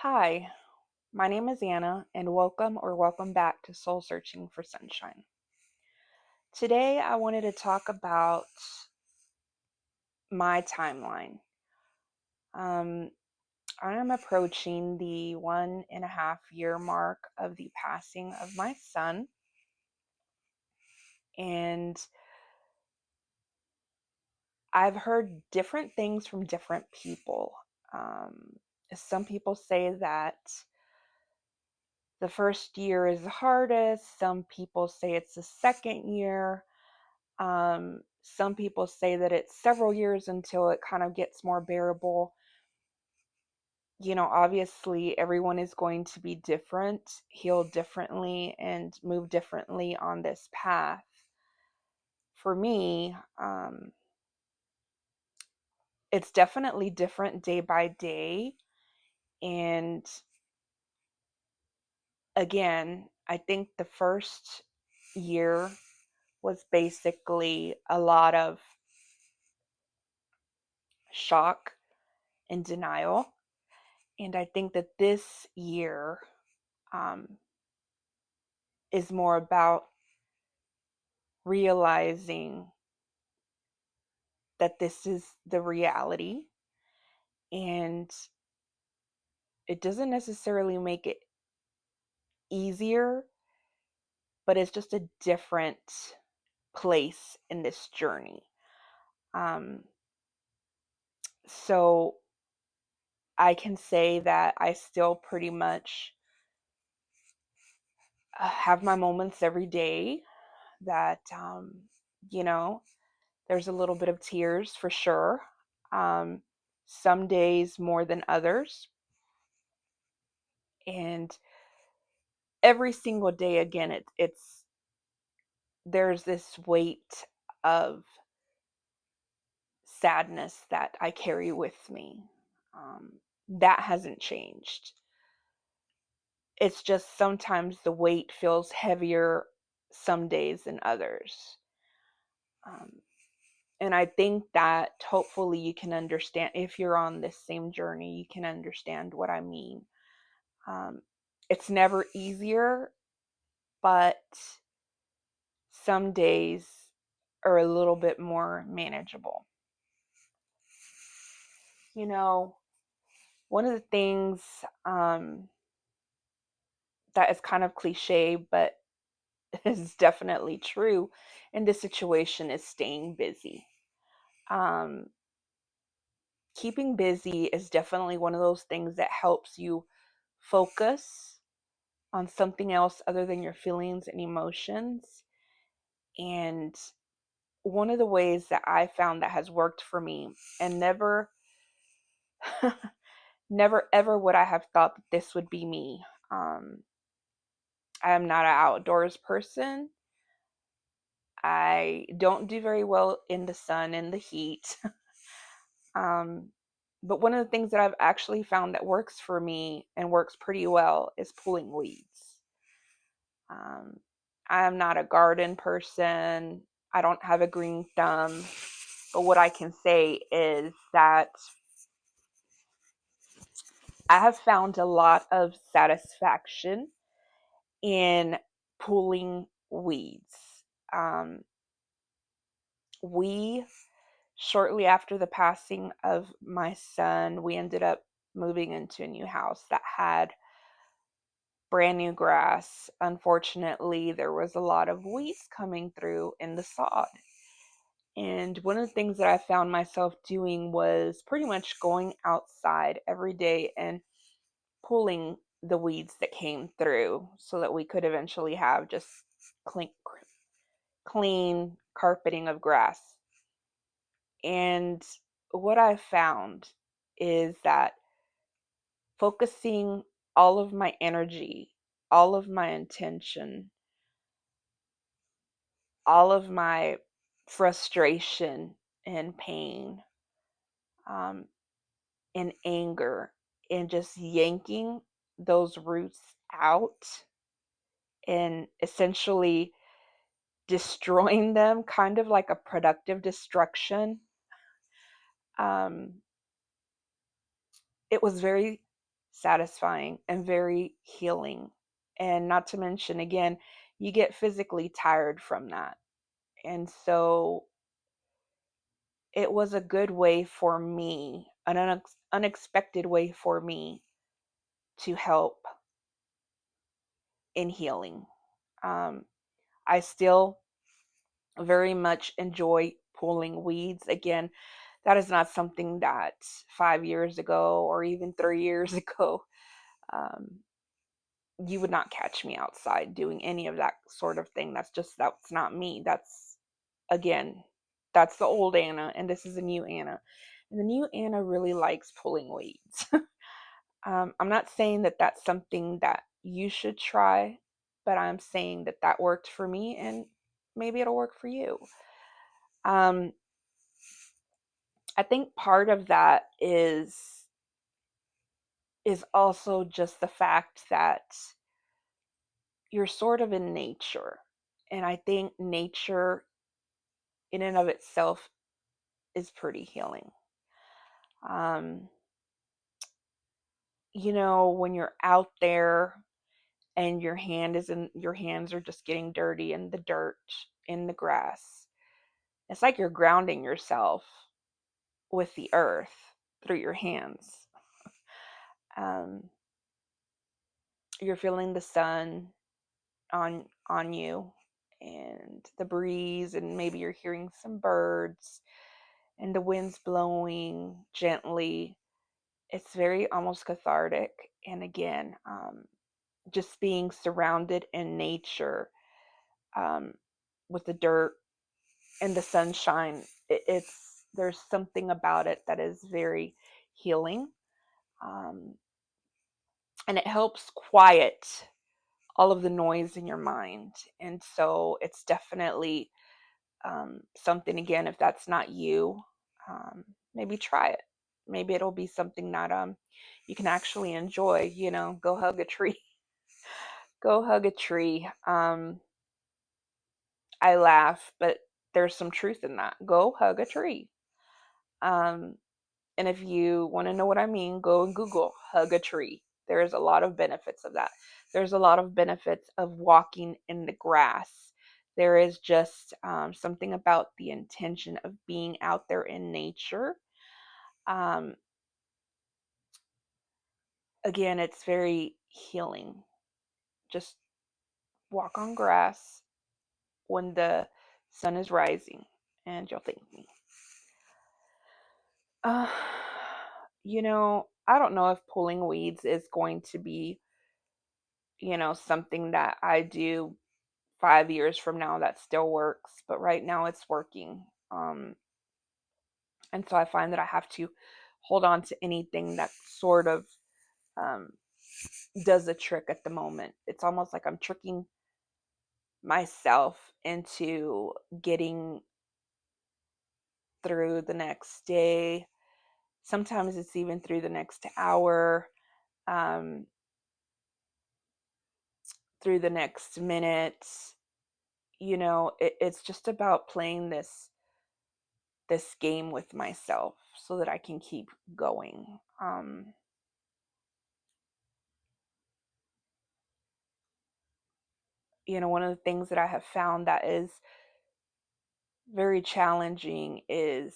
Hi, my name is Anna, and welcome back to Soul Searching for Sunshine. Today, I wanted to talk about my timeline. Um, I am approaching the 1.5 year mark of the passing of my son, and I've heard different things from different people. Um, some people say that the first year is the hardest, some people say it's the second year. Some people say that it's several years until it kind of gets more bearable. Obviously, everyone is going to be different, heal differently, and move differently on this path. For me, it's definitely different day by day. And again, I think the first year was basically a lot of shock and denial. And I think that this year um, is more about realizing that this is the reality, and it doesn't necessarily make it easier, but it's just a different place in this journey. Um, so I can say that I still pretty much have my moments every day that, you know, there's a little bit of tears for sure. Um, some days more than others. And every single day, again, it's there's this weight of sadness that I carry with me. That hasn't changed. It's just sometimes the weight feels heavier some days than others. Um, and I think that hopefully you can understand, if you're on this same journey, you can understand what I mean. Um, it's never easier, but some days are a little bit more manageable. You know, one of the things that is kind of cliche, but is definitely true in this situation is staying busy. Um, Keeping busy is definitely one of those things that helps you focus on something else other than your feelings and emotions. And one of the ways that I found that has worked for me, and never ever would I have thought that this would be me. I am not an outdoors person. I don't do very well in the sun and the heat. um, but one of the things that I've actually found that works for me and works pretty well is pulling weeds. Um, I am not a garden person. I don't have a green thumb. But what I can say is that I have found a lot of satisfaction in pulling weeds. Um, we, shortly after the passing of my son, we ended up moving into a new house that had brand new grass. Unfortunately, there was a lot of weeds coming through in the sod. And one of the things that I found myself doing was pretty much going outside every day and pulling the weeds that came through so that we could eventually have just clean, clean carpeting of grass. And what I found is that focusing all of my energy, all of my intention, all of my frustration and pain, um, and anger, and just yanking those roots out and essentially destroying them, kind of like a productive destruction. Um, it was very satisfying and very healing. And not to mention, again, you get physically tired from that. And so it was a good way for me, an unexpected way for me to help in healing. Um, I still very much enjoy pulling weeds. Again, that is not something that 5 years ago or even 3 years ago, um, you would not catch me outside doing any of that sort of thing. That's not me. Again, that's the old Anna, and this is the new Anna. And the new Anna really likes pulling weeds. I'm not saying that that's something that you should try, but I'm saying that that worked for me, and maybe it'll work for you. Um, I think part of that is also just the fact that you're sort of in nature. And I think nature in and of itself is pretty healing. Um, when you're out there and your hands are just getting dirty in the dirt, in the grass. It's like you're grounding yourself with the earth through your hands. Um, you're feeling the sun on you and the breeze, and maybe you're hearing some birds and the wind's blowing gently. It's very almost cathartic. And again, just being surrounded in nature, um, with the dirt and the sunshine, there's something about it that is very healing, um, and it helps quiet all of the noise in your mind. And so it's definitely, something, again, if that's not you, maybe try it. Maybe it'll be something that you can actually enjoy. Go hug a tree. Go hug a tree. I laugh, but there's some truth in that. Go hug a tree. Um, and if you want to know what I mean, go and Google hug a tree. There's a lot of benefits of that. There's a lot of benefits of walking in the grass. There is just, something about the intention of being out there in nature. Um, Again, it's very healing. Just walk on grass when the sun is rising, and you'll thank me. Uh, I don't know if pulling weeds is going to be, something that I do 5 years from now that still works, but right now it's working. And so I find that I have to hold on to anything that sort of, um, does a trick at the moment. It's almost like I'm tricking myself into getting through the next day. Sometimes it's even through the next hour, um, through the next minute. It's just about playing this game with myself so that I can keep going. One of the things that I have found that is very challenging is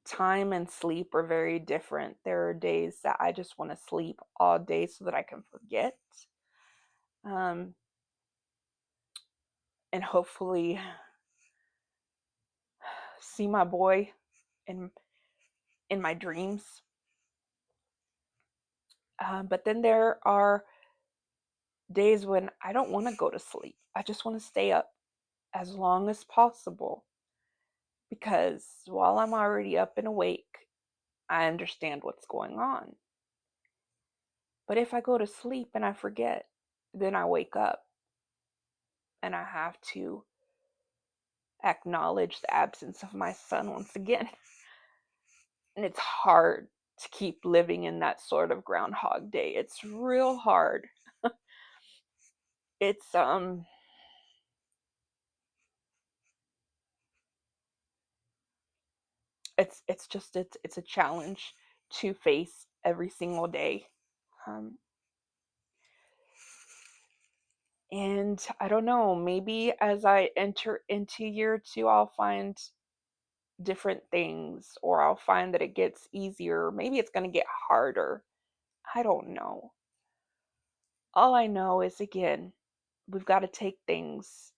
time and sleep are very different. There are days that I just want to sleep all day so that I can forget. Um, and hopefully see my boy in in my dreams. But then there are days when I don't want to go to sleep. I just want to stay up as long as possible, because while I'm already up and awake, I understand what's going on. But if I go to sleep and I forget, then I wake up and I have to acknowledge the absence of my son once again. And it's hard to keep living in that sort of groundhog day. It's real hard. It's it's a challenge to face every single day. Um, and I don't know, maybe as I enter into year two, I'll find different things, or I'll find that it gets easier. Maybe it's going to get harder. I don't know. All I know is, again, we've got to take things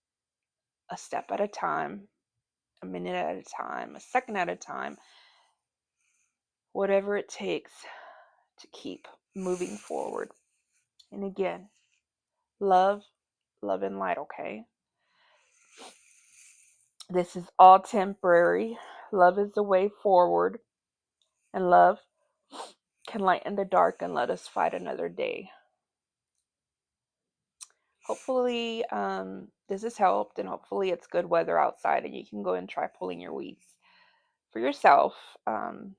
a step at a time, a minute at a time, a second at a time, whatever it takes to keep moving forward. And again, love, love and light, okay? This is all temporary. Love is the way forward, and love can lighten the dark and let us fight another day. Hopefully, this has helped, and hopefully, it's good weather outside, and you can go and try pulling your weeds for yourself. Um,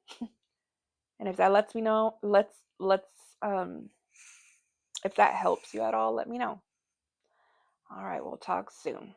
and if that lets me know, if that helps you at all, let me know. All right, we'll talk soon.